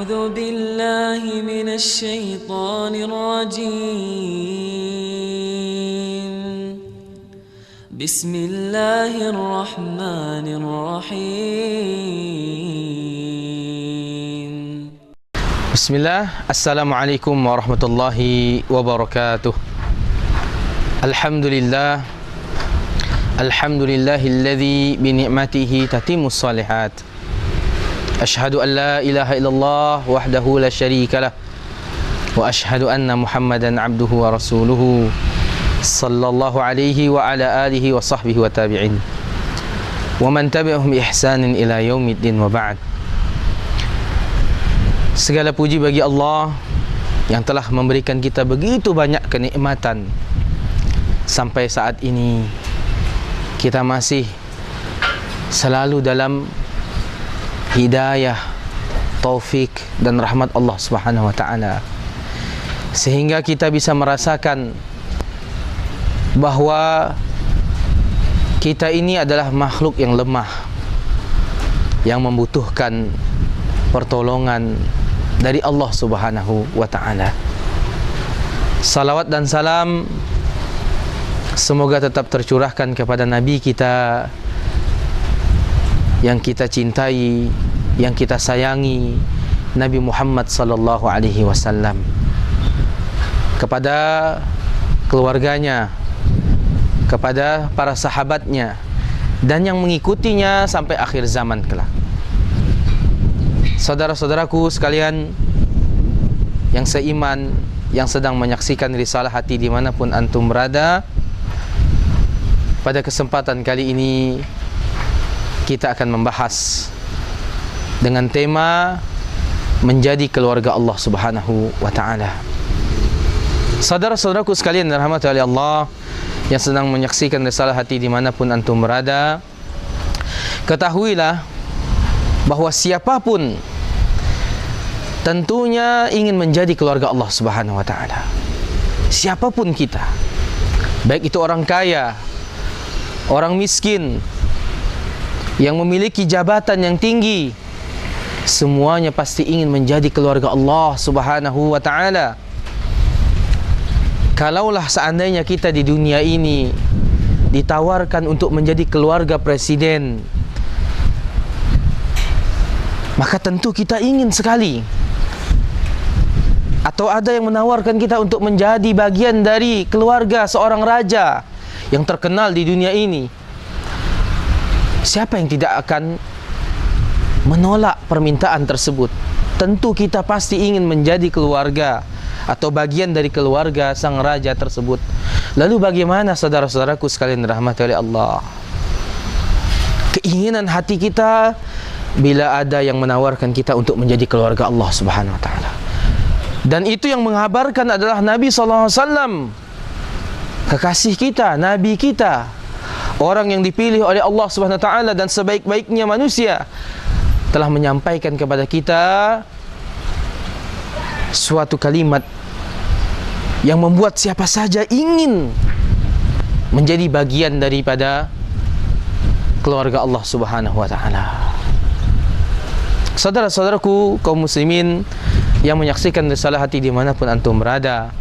أعوذ بالله من الشيطان الرجيم بسم الله الرحمن الرحيم Bismillah, Assalamualaikum warahmatullahi wabarakatuh. Alhamdulillah, alhamdulillahilladzi bini'matihi tatimmus salihat. Ashhadu an la ilaha illallah wahdahu la syarika lah. Wa ashhadu anna Muhammadan abduhu wa rasuluhu sallallahu alaihi wa ala alihi wa sahbihi wa tabi'in. Wa man tabi'ahum bi ihsanin ila yaumiddin wa ba'd. Segala puji bagi Allah yang telah memberikan kita begitu banyak kenikmatan. Sampai saat ini kita masih selalu dalam hidayah, taufik dan rahmat Allah Subhanahu wa taala. Sehingga kita bisa merasakan bahwa kita ini adalah makhluk yang lemah, yang membutuhkan pertolongan dari Allah Subhanahu wa taala. Salawat dan salam semoga tetap tercurahkan kepada Nabi kita yang kita cintai, yang kita sayangi, Nabi Muhammad sallallahu alaihi wasallam, kepada keluarganya, kepada para sahabatnya dan yang mengikutinya sampai akhir zaman kelak. Saudara-saudaraku sekalian yang seiman, yang sedang menyaksikan Risalah Hati dimanapun antum berada, pada kesempatan kali ini kita akan membahas dengan tema menjadi keluarga Allah Subhanahu wa taala. Saudara-saudaraku sekalian yang dirahmati oleh Allah, yang sedang menyaksikan Risalah Hati dimanapun antum berada, ketahuilah bahwa siapapun tentunya ingin menjadi keluarga Allah Subhanahu wa taala. Siapapun kita, baik itu orang kaya, orang miskin, yang memiliki jabatan yang tinggi, semuanya pasti ingin menjadi keluarga Allah Subhanahu wa taala. Kalaulah seandainya kita di dunia ini ditawarkan untuk menjadi keluarga presiden, maka tentu kita ingin sekali. Atau ada yang menawarkan kita untuk menjadi bagian dari keluarga seorang raja yang terkenal di dunia ini. Siapa yang tidak akan menolak permintaan tersebut? Tentu kita pasti ingin menjadi keluarga atau bagian dari keluarga sang raja tersebut. Lalu bagaimana saudara-saudaraku sekalian dirahmati oleh Allah? Keinginan hati kita bila ada yang menawarkan kita untuk menjadi keluarga Allah Subhanahu wa taala. Dan itu yang mengabarkan adalah Nabi sallallahu alaihi wasallam, kekasih kita, nabi kita, orang yang dipilih oleh Allah Subhanahu wa taala dan sebaik-baiknya manusia, telah menyampaikan kepada kita suatu kalimat yang membuat siapa saja ingin menjadi bagian daripada keluarga Allah Subhanahu wa taala. Saudara-saudaraku kaum muslimin yang menyaksikan Risalah Hati dimanapun antum berada,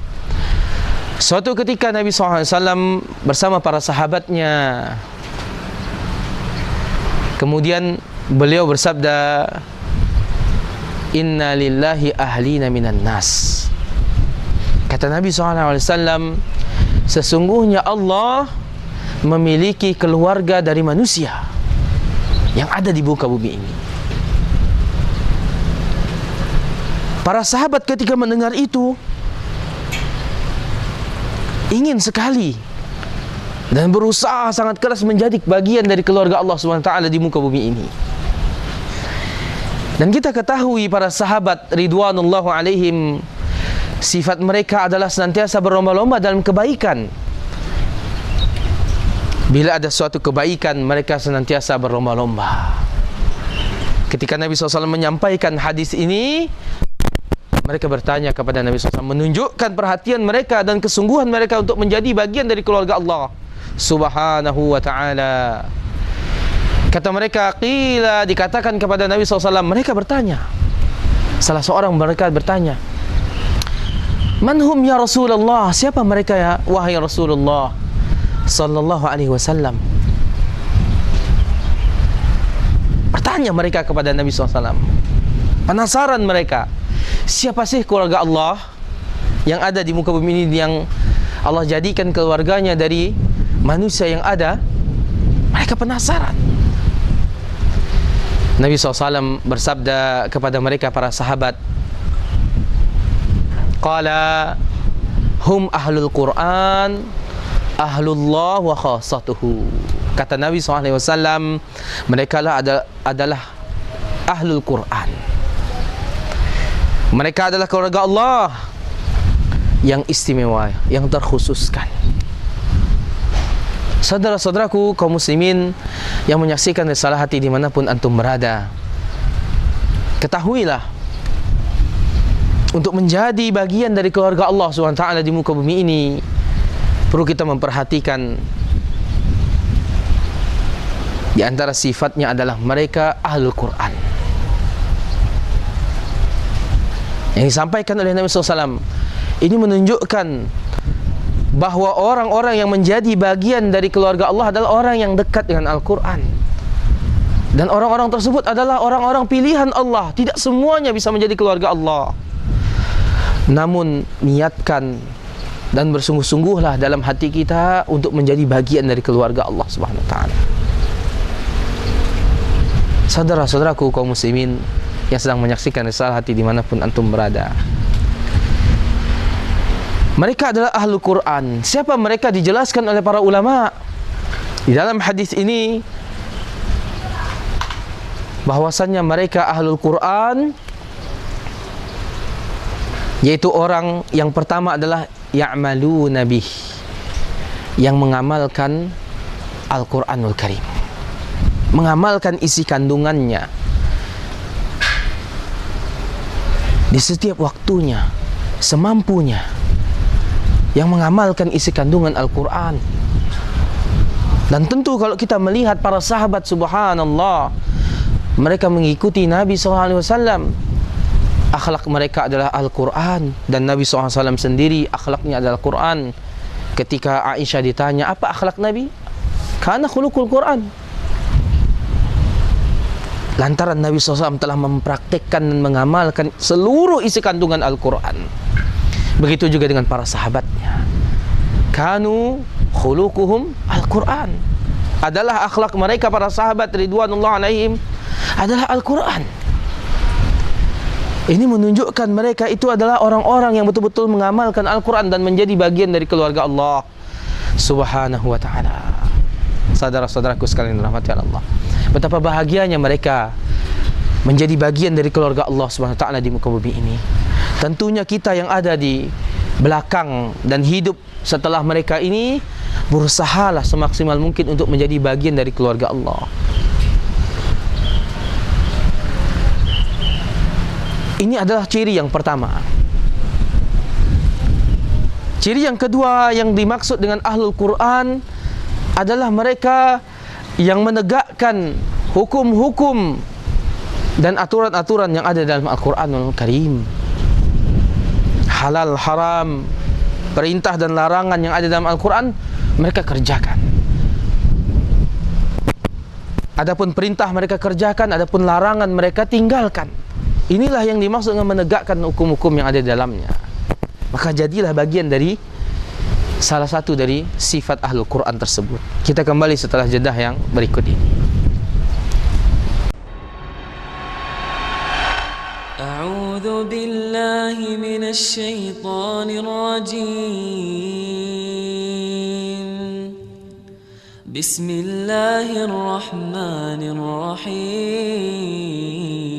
suatu ketika Nabi SAW bersama para sahabatnya, kemudian beliau bersabda, Inna lillahi ahlina minan nas. Kata Nabi SAW, sesungguhnya Allah memiliki keluarga dari manusia yang ada di muka bumi ini. Para sahabat ketika mendengar itu ingin sekali dan berusaha sangat keras menjadi bagian dari keluarga Allah SWT di muka bumi ini. Dan kita ketahui para sahabat ridwanullahu alaihim, sifat mereka adalah senantiasa berlomba-lomba dalam kebaikan. Bila ada suatu kebaikan, mereka senantiasa berlomba-lomba. Ketika Nabi SAW menyampaikan hadis ini, mereka bertanya kepada Nabi SAW, menunjukkan perhatian mereka dan kesungguhan mereka untuk menjadi bagian dari keluarga Allah Subhanahu wa ta'ala. Kata mereka, qila, dikatakan kepada Nabi SAW, mereka bertanya, Salah seorang mereka bertanya, "Man hum ya Rasulullah?" Siapa mereka ya wahai Rasulullah sallallahu alaihi wasallam? Bertanya mereka kepada Nabi SAW. Penasaran mereka, siapa sih keluarga Allah yang ada di muka bumi ini, yang Allah jadikan keluarganya dari manusia yang ada? Mereka penasaran. Nabi SAW bersabda kepada mereka, para sahabat, qala hum ahlul Quran ahlullah wa khassatuhu. Kata Nabi SAW, mereka lah adalah ahlul Quran. Mereka adalah keluarga Allah yang istimewa, yang terkhususkan. Saudara-saudaraku kaum muslimin yang menyaksikan Risalah Hati dimanapun antum berada, ketahuilah, untuk menjadi bagian dari keluarga Allah SWT di muka bumi ini, perlu kita memperhatikan di antara sifatnya adalah mereka ahlul Quran. Yang disampaikan oleh Nabi SAW ini menunjukkan bahawa orang-orang yang menjadi bagian dari keluarga Allah adalah orang yang dekat dengan Al-Quran. Dan orang-orang tersebut adalah orang-orang pilihan Allah. Tidak semuanya bisa menjadi keluarga Allah. Namun niatkan dan bersungguh-sungguhlah dalam hati kita untuk menjadi bagian dari keluarga Allah Subhanahu wa taala. Saudara-saudaraku kaum muslimin yang sedang menyaksikan Risalah Hati dimanapun antum berada, mereka adalah ahlul Quran. Siapa mereka dijelaskan oleh para ulama di dalam hadis ini, bahwasannya mereka ahlul Quran yaitu orang yang pertama adalah ya'maluna bih, yang mengamalkan Al-Quranul Karim, mengamalkan isi kandungannya di setiap waktunya, semampunya, yang mengamalkan isi kandungan Al-Quran. Dan tentu kalau kita melihat para sahabat, subhanallah, mereka mengikuti Nabi SAW. Akhlak mereka adalah Al-Quran, dan Nabi SAW sendiri akhlaknya adalah Quran. Ketika Aisyah ditanya, apa akhlak Nabi? Kana khuluqul Quran. Lantaran Nabi SAW telah mempraktikkan dan mengamalkan seluruh isi kandungan Al-Quran. Begitu juga dengan para sahabatnya. Kanu khuluquhum Al-Quran. Adalah akhlak mereka para sahabat ridwanullah alaihim adalah Al-Quran. Ini menunjukkan mereka itu adalah orang-orang yang betul-betul mengamalkan Al-Quran dan menjadi bagian dari keluarga Allah Subhanahu wa ta'ala. Saudara-saudaraku sekalian dirahmati Allah, betapa bahagianya mereka menjadi bagian dari keluarga Allah Subhanahu wa ta'ala di muka bumi ini. Tentunya kita yang ada di belakang dan hidup setelah mereka ini, berusahalah semaksimal mungkin untuk menjadi bagian dari keluarga Allah. Ini adalah ciri yang pertama. Ciri yang kedua yang dimaksud dengan ahlul Quran adalah mereka yang menegakkan hukum-hukum dan aturan-aturan yang ada dalam Al-Quranul Karim. Halal, haram, perintah dan larangan yang ada dalam Al-Quran, mereka kerjakan. Adapun perintah mereka kerjakan, adapun larangan mereka tinggalkan. Inilah yang dimaksud dengan menegakkan hukum-hukum yang ada di dalamnya. Maka jadilah bagian dari salah satu dari sifat ahlul Quran tersebut. Kita kembali setelah jedah yang berikut ini. A'udzu billahi minasy syaithanir rajim. Bismillahirrahmanirrahim.